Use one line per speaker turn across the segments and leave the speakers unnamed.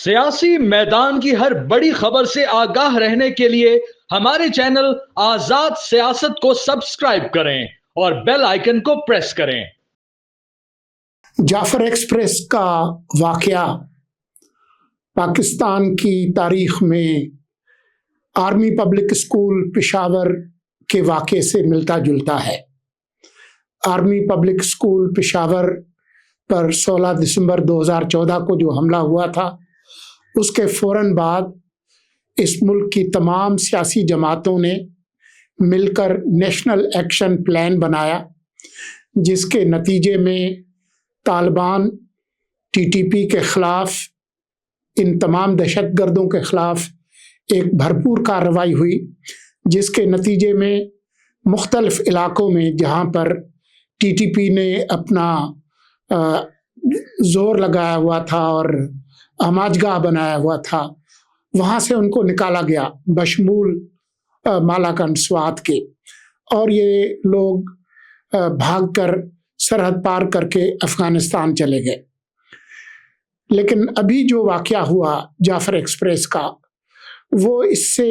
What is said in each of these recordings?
سیاسی میدان کی ہر بڑی خبر سے آگاہ رہنے کے لیے ہمارے چینل آزاد سیاست کو سبسکرائب کریں اور بیل آئیکن کو پریس کریں۔
جعفر ایکسپریس کا واقعہ پاکستان کی تاریخ میں آرمی پبلک اسکول پشاور کے واقعے سے ملتا جلتا ہے۔ آرمی پبلک اسکول پشاور پر 16 دسمبر 2014 کو جو حملہ ہوا تھا، اس کے فوراً بعد اس ملک کی تمام سیاسی جماعتوں نے مل کر نیشنل ایکشن پلان بنایا، جس کے نتیجے میں طالبان ٹی ٹی پی کے خلاف، ان تمام دہشت گردوں کے خلاف ایک بھرپور کارروائی ہوئی، جس کے نتیجے میں مختلف علاقوں میں جہاں پر ٹی ٹی پی نے اپنا زور لگایا ہوا تھا اور آماج گاہ بنایا ہوا تھا، وہاں سے ان کو نکالا گیا بشمول مالاکنڈ سوات کے، اور یہ لوگ بھاگ کر سرحد پار کر کے افغانستان چلے گئے۔ لیکن ابھی جو واقعہ ہوا جعفر ایکسپریس کا، وہ اس سے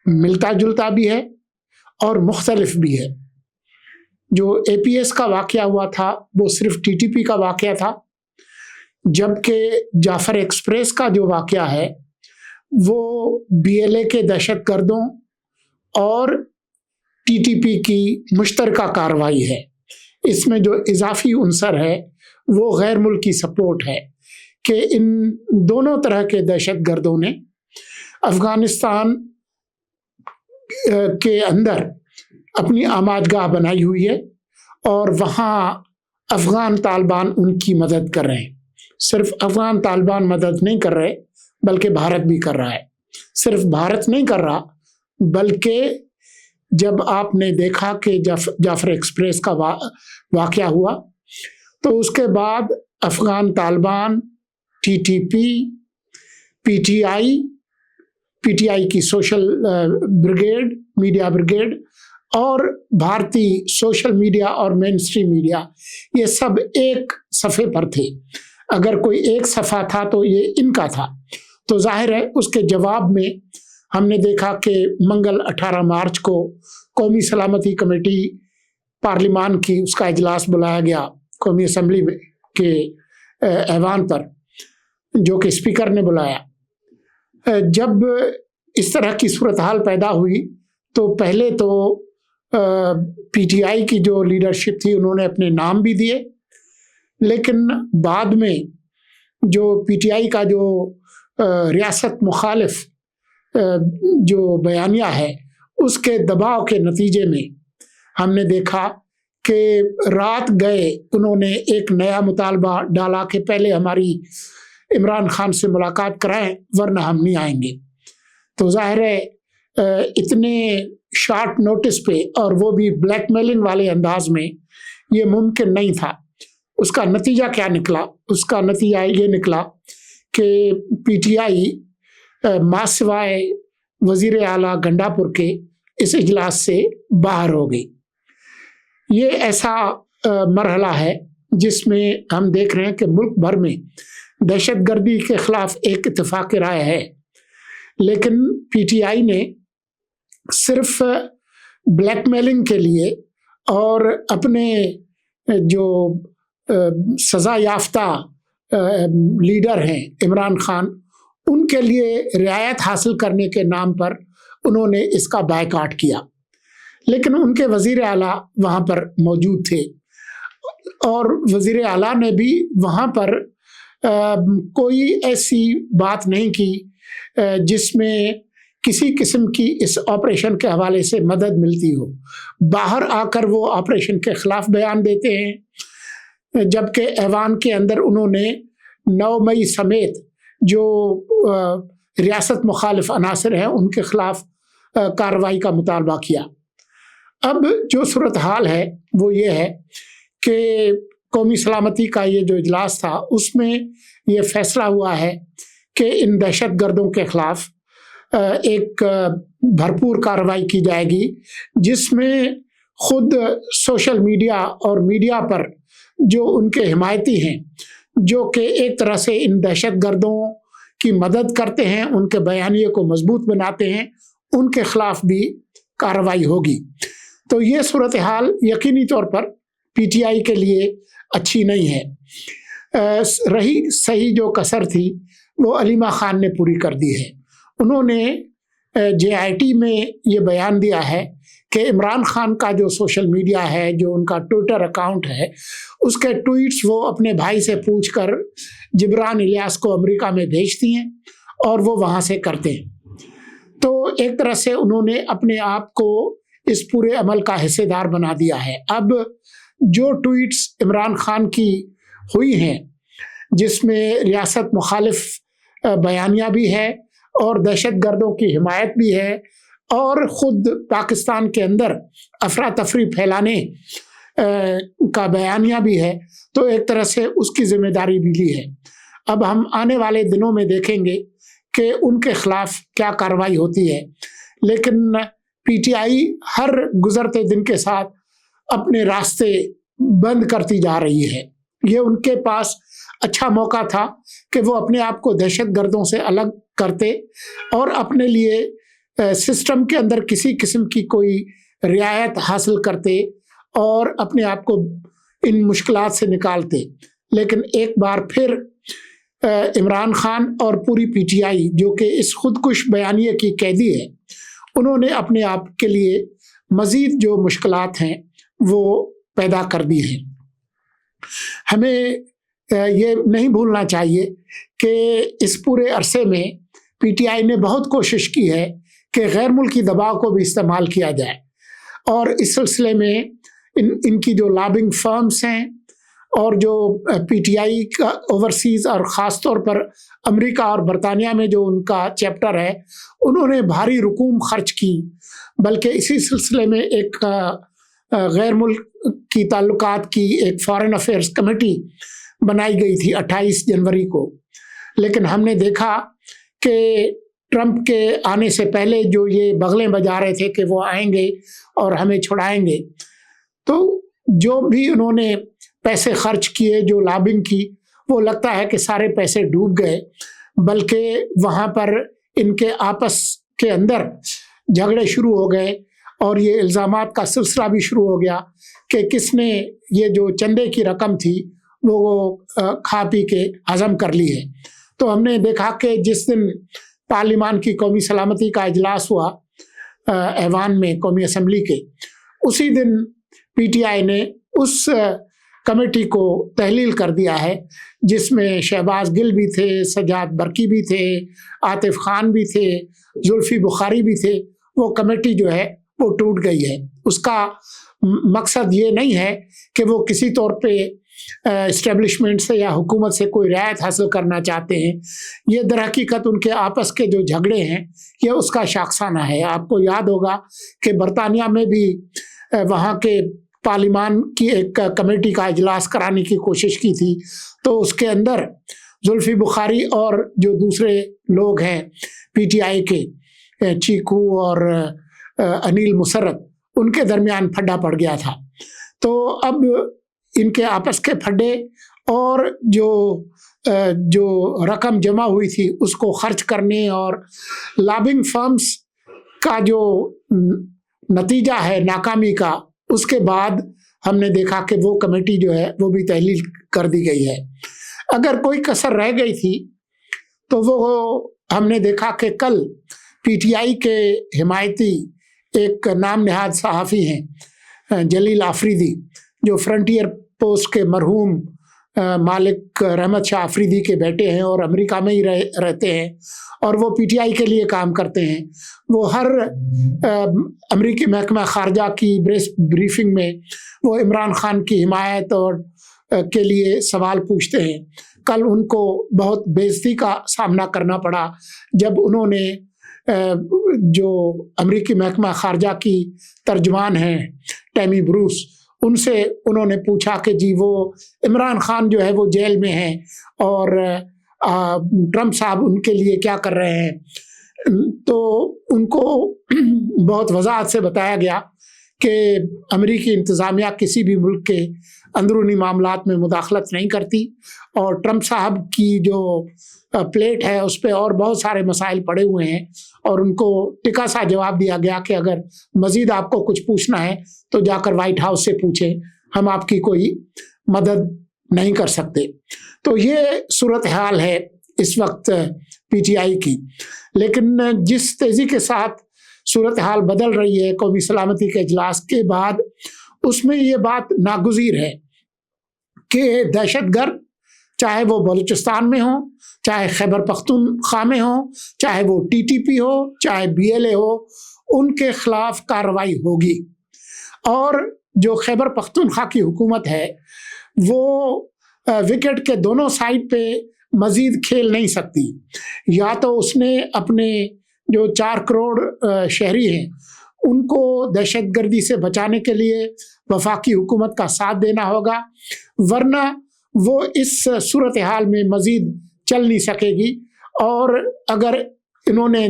ملتا جلتا بھی ہے اور مختلف بھی ہے۔ جو اے پی ایس کا واقعہ ہوا تھا وہ صرف ٹی ٹی پی کا واقعہ تھا، جبکہ جعفر ایکسپریس کا جو واقعہ ہے وہ بی ایل اے کے دہشت گردوں اور ٹی ٹی پی کی مشترکہ کارروائی ہے۔ اس میں جو اضافی عنصر ہے وہ غیر ملکی سپورٹ ہے کہ ان دونوں طرح کے دہشت گردوں نے افغانستان کے اندر اپنی آماج گاہ بنائی ہوئی ہے، اور وہاں افغان طالبان ان کی مدد کر رہے ہیں۔ صرف افغان طالبان مدد نہیں کر رہے بلکہ بھارت بھی کر رہا ہے۔ صرف بھارت نہیں کر رہا بلکہ جب آپ نے دیکھا کہ جعفر ایکسپریس کا واقعہ ہوا تو اس کے بعد Afghan Taliban, T T P, P T I کی سوشل بریگیڈ، میڈیا بریگیڈ، اور بھارتی سوشل میڈیا اور مین اسٹریم میڈیا، یہ سب ایک صفحے پر تھے۔ اگر کوئی ایک صفحہ تھا تو یہ ان کا تھا۔ تو ظاہر ہے اس کے جواب میں ہم نے دیکھا کہ منگل 18 مارچ کو قومی سلامتی کمیٹی پارلیمان کی اس کا اجلاس بلایا گیا قومی اسمبلی میں کے ایوان پر، جو کہ اسپیکر نے بلایا۔ جب اس طرح کی صورتحال پیدا ہوئی تو پہلے تو پی ٹی آئی کی جو لیڈرشپ تھی انہوں نے اپنے نام بھی دیے، لیکن بعد میں جو پی ٹی آئی کا جو ریاست مخالف جو بیانیہ ہے، اس کے دباؤ کے نتیجے میں ہم نے دیکھا کہ رات گئے انہوں نے ایک نیا مطالبہ ڈالا کہ پہلے ہماری عمران خان سے ملاقات کرائیں ورنہ ہم نہیں آئیں گے۔ تو ظاہر ہے اتنے شارٹ نوٹس پہ، اور وہ بھی بلیک میلنگ والے انداز میں، یہ ممکن نہیں تھا۔ اس کا نتیجہ کیا نکلا؟ اس کا نتیجہ یہ نکلا کہ پی ٹی آئی ماں سوائے وزیر اعلیٰ گنڈا پور کے اس اجلاس سے باہر ہو گئی۔ یہ ایسا مرحلہ ہے جس میں ہم دیکھ رہے ہیں کہ ملک بھر میں دہشت گردی کے خلاف ایک اتفاق رائے ہے، لیکن پی ٹی آئی نے صرف بلیک میلنگ کے لیے اور اپنے جو سزا یافتہ لیڈر ہیں عمران خان، ان کے لیے رعایت حاصل کرنے کے نام پر انہوں نے اس کا بائیکاٹ کیا، لیکن ان کے وزیر اعلیٰ وہاں پر موجود تھے، اور وزیر اعلیٰ نے بھی وہاں پر کوئی ایسی بات نہیں کی جس میں کسی قسم کی اس آپریشن کے حوالے سے مدد ملتی ہو۔ باہر آ کر وہ آپریشن کے خلاف بیان دیتے ہیں، جبکہ ایوان کے اندر انہوں نے 9 مئی سمیت جو ریاست مخالف عناصر ہیں ان کے خلاف کارروائی کا مطالبہ کیا۔ اب جو صورتحال ہے وہ یہ ہے کہ قومی سلامتی کا یہ جو اجلاس تھا اس میں یہ فیصلہ ہوا ہے کہ ان دہشت گردوں کے خلاف ایک بھرپور کارروائی کی جائے گی، جس میں خود سوشل میڈیا اور میڈیا پر جو ان کے حمایتی ہیں، جو کہ ایک طرح سے ان دہشت گردوں کی مدد کرتے ہیں، ان کے بیانیے کو مضبوط بناتے ہیں، ان کے خلاف بھی کارروائی ہوگی۔ تو یہ صورتحال یقینی طور پر پی ٹی آئی کے لیے اچھی نہیں ہے۔ رہی صحیح جو کسر تھی وہ علیمہ خان نے پوری کر دی ہے۔ انہوں نے جے آئی ٹی میں یہ بیان دیا ہے کہ عمران خان کا جو سوشل میڈیا ہے، جو ان کا ٹویٹر اکاؤنٹ ہے، اس کے ٹویٹس وہ اپنے بھائی سے پوچھ کر جبران الیاس کو امریکہ میں بھیجتی ہیں اور وہ وہاں سے کرتے ہیں۔ تو ایک طرح سے انہوں نے اپنے آپ کو اس پورے عمل کا حصے دار بنا دیا ہے۔ اب جو ٹویٹس عمران خان کی ہوئی ہیں، جس میں ریاست مخالف بیانیہ بھی ہے اور دہشت گردوں کی حمایت بھی ہے اور خود پاکستان کے اندر افراتفری پھیلانے کا بیانیہ بھی ہے، تو ایک طرح سے اس کی ذمہ داری بھی لی ہے۔ اب ہم آنے والے دنوں میں دیکھیں گے کہ ان کے خلاف کیا کارروائی ہوتی ہے، لیکن پی ٹی آئی ہر گزرتے دن کے ساتھ اپنے راستے بند کرتی جا رہی ہے۔ یہ ان کے پاس اچھا موقع تھا کہ وہ اپنے آپ کو دہشت گردوں سے الگ کرتے اور اپنے لیے سسٹم کے اندر کسی قسم کی کوئی رعایت حاصل کرتے اور اپنے آپ کو ان مشکلات سے نکالتے، لیکن ایک بار پھر عمران خان اور پوری پی ٹی آئی جو کہ اس خودکش بیانیے کی قیدی ہے، انہوں نے اپنے آپ کے لیے مزید جو مشکلات ہیں وہ پیدا کر دی ہیں۔ ہمیں یہ نہیں بھولنا چاہیے کہ اس پورے عرصے میں پی ٹی آئی نے بہت کوشش کی ہے کہ غیر ملکی دباؤ کو بھی استعمال کیا جائے، اور اس سلسلے میں ان کی جو لابنگ فرمز ہیں اور جو پی ٹی آئی کا اوورسیز اور خاص طور پر امریکہ اور برطانیہ میں جو ان کا چیپٹر ہے، انہوں نے بھاری رقوم خرچ کی۔ بلکہ اسی سلسلے میں ایک غیر ملک کی تعلقات کی ایک فارن افیئرز کمیٹی بنائی گئی تھی 28 جنوری کو، لیکن ہم نے دیکھا کہ ٹرمپ کے آنے سے پہلے جو یہ بغلیں بجا رہے تھے کہ وہ آئیں گے اور ہمیں چھڑائیں گے، تو جو بھی انہوں نے پیسے خرچ کیے، جو لابنگ کی، وہ لگتا ہے کہ سارے پیسے ڈوب گئے، بلکہ وہاں پر ان کے آپس کے اندر جھگڑے شروع ہو گئے اور یہ الزامات کا سلسلہ بھی شروع ہو گیا کہ کس نے یہ جو چندے کی رقم تھی وہ کھا پی کے ہضم کر لی ہے۔ تو ہم نے دیکھا کہ جس دن پارلیمان کی قومی سلامتی کا اجلاس ہوا ایوان میں قومی اسمبلی کے، اسی دن پی ٹی آئی نے اس کمیٹی کو تحلیل کر دیا ہے، جس میں شہباز گل بھی تھے، سجاد برقی بھی تھے، عاطف خان بھی تھے، زلفی بخاری بھی تھے۔ وہ کمیٹی جو ہے وہ ٹوٹ گئی ہے۔ اس کا مقصد یہ نہیں ہے کہ وہ کسی طور پہ اسٹیبلشمنٹ سے یا حکومت سے کوئی رعایت حاصل کرنا چاہتے ہیں۔ یہ در حقیقت ان کے آپس کے جو جھگڑے ہیں یہ اس کا شاخسانہ ہے۔ آپ کو یاد ہوگا کہ برطانیہ میں بھی وہاں کے پارلیمان کی ایک کمیٹی کا اجلاس کرانے کی کوشش کی تھی، تو اس کے اندر زلفی بخاری اور جو دوسرے لوگ ہیں پی ٹی آئی کے، چیکو اور انیل مسرت، ان کے درمیان پھڈا پڑ گیا تھا۔ تو اب ان کے آپس کے پھڈے اور جو رقم جمع ہوئی تھی اس کو خرچ کرنے اور لابنگ فرمز کا جو نتیجہ ہے ناکامی کا، اس کے بعد ہم نے دیکھا کہ وہ کمیٹی جو ہے وہ بھی تحلیل کر دی گئی ہے۔ اگر کوئی کسر رہ گئی تھی تو وہ ہم نے دیکھا کہ کل پی ٹی آئی کے حمایتی ایک نام نہاد صحافی ہیں جلیل آفریدی، جو فرنٹیئر پوسٹ کے مرحوم مالک رحمت شاہ آفریدی کے بیٹے ہیں اور امریکہ میں ہی رہتے ہیں اور وہ پی ٹی آئی کے لیے کام کرتے ہیں۔ وہ ہر امریکی محکمہ خارجہ کی بریفنگ میں وہ عمران خان کی حمایت اور کے لیے سوال پوچھتے ہیں۔ کل ان کو بہت بے عزتی کا سامنا کرنا پڑا جب انہوں نے جو امریکی محکمہ خارجہ کی ترجمان ہیں ٹیمی بروس، ان سے انہوں نے پوچھا کہ جی وہ عمران خان جو ہے وہ جیل میں ہیں اور ٹرمپ صاحب ان کے لیے کیا کر رہے ہیں۔ تو ان کو بہت وضاحت سے بتایا گیا کہ امریکی انتظامیہ کسی بھی ملک کے اندرونی معاملات میں مداخلت نہیں کرتی، اور ٹرمپ صاحب کی جو پلیٹ ہے اس پہ اور بہت سارے مسائل پڑے ہوئے ہیں، اور ان کو ٹکا سا جواب دیا گیا کہ اگر مزید آپ کو کچھ پوچھنا ہے تو جا کر وائٹ ہاؤس سے پوچھیں، ہم آپ کی کوئی مدد نہیں کر سکتے۔ تو یہ صورتحال ہے اس وقت پی ٹی آئی کی۔ لیکن جس تیزی کے ساتھ صورتحال بدل رہی ہے قومی سلامتی کے اجلاس کے بعد، اس میں یہ بات ناگزیر ہے کہ دہشت گرد، چاہے وہ بلوچستان میں ہوں، چاہے خیبر پختونخوا میں ہوں، چاہے وہ ٹی ٹی پی ہو، چاہے بی ایل اے ہو، ان کے خلاف کارروائی ہوگی۔ اور جو خیبر پختونخوا کی حکومت ہے وہ وکٹ کے دونوں سائڈ پہ مزید کھیل نہیں سکتی۔ یا تو اس نے اپنے جو 4 کروڑ شہری ہیں ان کو دہشت گردی سے بچانے کے لیے وفاقی حکومت کا ساتھ دینا ہوگا، ورنہ وہ اس صورتحال میں مزید چل نہیں سکے گی۔ اور اگر انہوں نے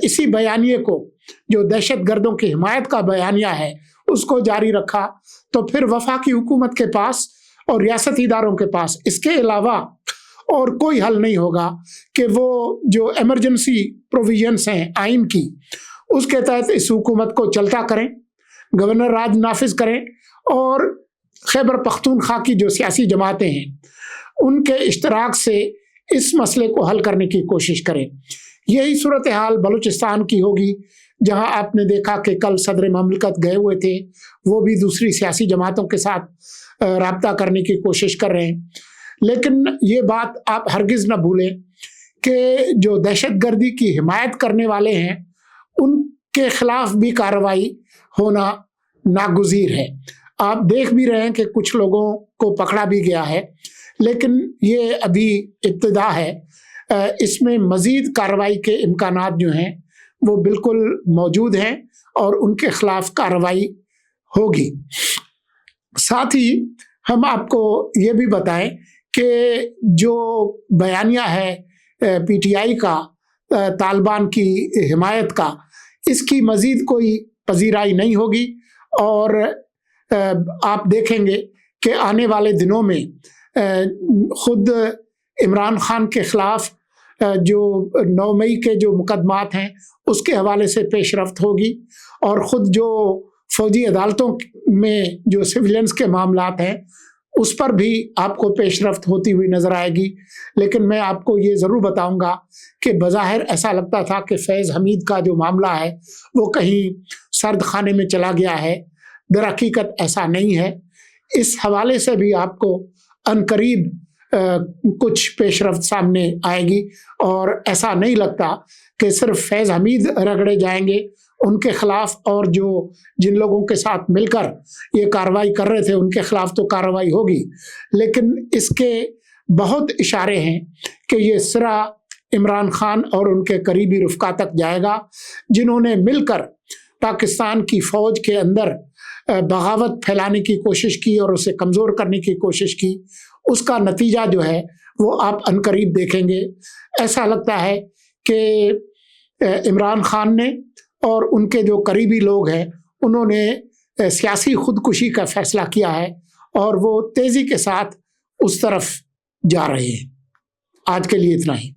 اسی بیانیے کو، جو دہشت گردوں کی حمایت کا بیانیہ ہے، اس کو جاری رکھا تو پھر وفاقی حکومت کے پاس اور ریاستی اداروں کے پاس اس کے علاوہ اور کوئی حل نہیں ہوگا کہ وہ جو ایمرجنسی پروویژنس ہیں آئین کی، اس کے تحت اس حکومت کو چلتا کریں، گورنر راج نافذ کریں، اور خیبر پختونخوا کی جو سیاسی جماعتیں ہیں ان کے اشتراک سے اس مسئلے کو حل کرنے کی کوشش کریں۔ یہی صورتحال بلوچستان کی ہوگی، جہاں آپ نے دیکھا کہ کل صدر مملکت گئے ہوئے تھے، وہ بھی دوسری سیاسی جماعتوں کے ساتھ رابطہ کرنے کی کوشش کر رہے ہیں۔ لیکن یہ بات آپ ہرگز نہ بھولیں کہ جو دہشت گردی کی حمایت کرنے والے ہیں ان کے خلاف بھی کارروائی ہونا ناگزیر ہے۔ آپ دیکھ بھی رہے ہیں کہ کچھ لوگوں کو پکڑا بھی گیا ہے، لیکن یہ ابھی ابتدا ہے۔ اس میں مزید کارروائی کے امکانات جو ہیں وہ بالکل موجود ہیں اور ان کے خلاف کارروائی ہوگی۔ ساتھ ہی ہم آپ کو یہ بھی بتائیں کہ جو بیانیہ ہے پی ٹی آئی کا طالبان کی حمایت کا، اس کی مزید کوئی پذیرائی نہیں ہوگی، اور آپ دیکھیں گے کہ آنے والے دنوں میں خود عمران خان کے خلاف جو 9 مئی کے جو مقدمات ہیں اس کے حوالے سے پیش رفت ہوگی، اور خود جو فوجی عدالتوں میں جو سویلینس کے معاملات ہیں اس پر بھی آپ کو پیش رفت ہوتی ہوئی نظر آئے گی۔ لیکن میں آپ کو یہ ضرور بتاؤں گا کہ بظاہر ایسا لگتا تھا کہ فیض حمید کا جو معاملہ ہے وہ کہیں سرد خانے میں چلا گیا ہے، در حقیقت ایسا نہیں ہے۔ اس حوالے سے بھی آپ کو عنقریب کچھ پیش رفت سامنے آئے گی، اور ایسا نہیں لگتا کہ صرف فیض حمید رگڑے جائیں گے ان کے خلاف، اور جن لوگوں کے ساتھ مل کر یہ کارروائی کر رہے تھے ان کے خلاف تو کارروائی ہوگی، لیکن اس کے بہت اشارے ہیں کہ یہ سرا عمران خان اور ان کے قریبی رفقا تک جائے گا، جنہوں نے مل کر پاکستان کی فوج کے اندر بغاوت پھیلانے کی کوشش کی اور اسے کمزور کرنے کی کوشش کی۔ اس کا نتیجہ جو ہے وہ آپ عنقریب دیکھیں گے۔ ایسا لگتا ہے کہ عمران خان نے اور ان کے جو قریبی لوگ ہیں انہوں نے سیاسی خودکشی کا فیصلہ کیا ہے، اور وہ تیزی کے ساتھ اس طرف جا رہے ہیں۔ آج کے لیے اتنا ہی۔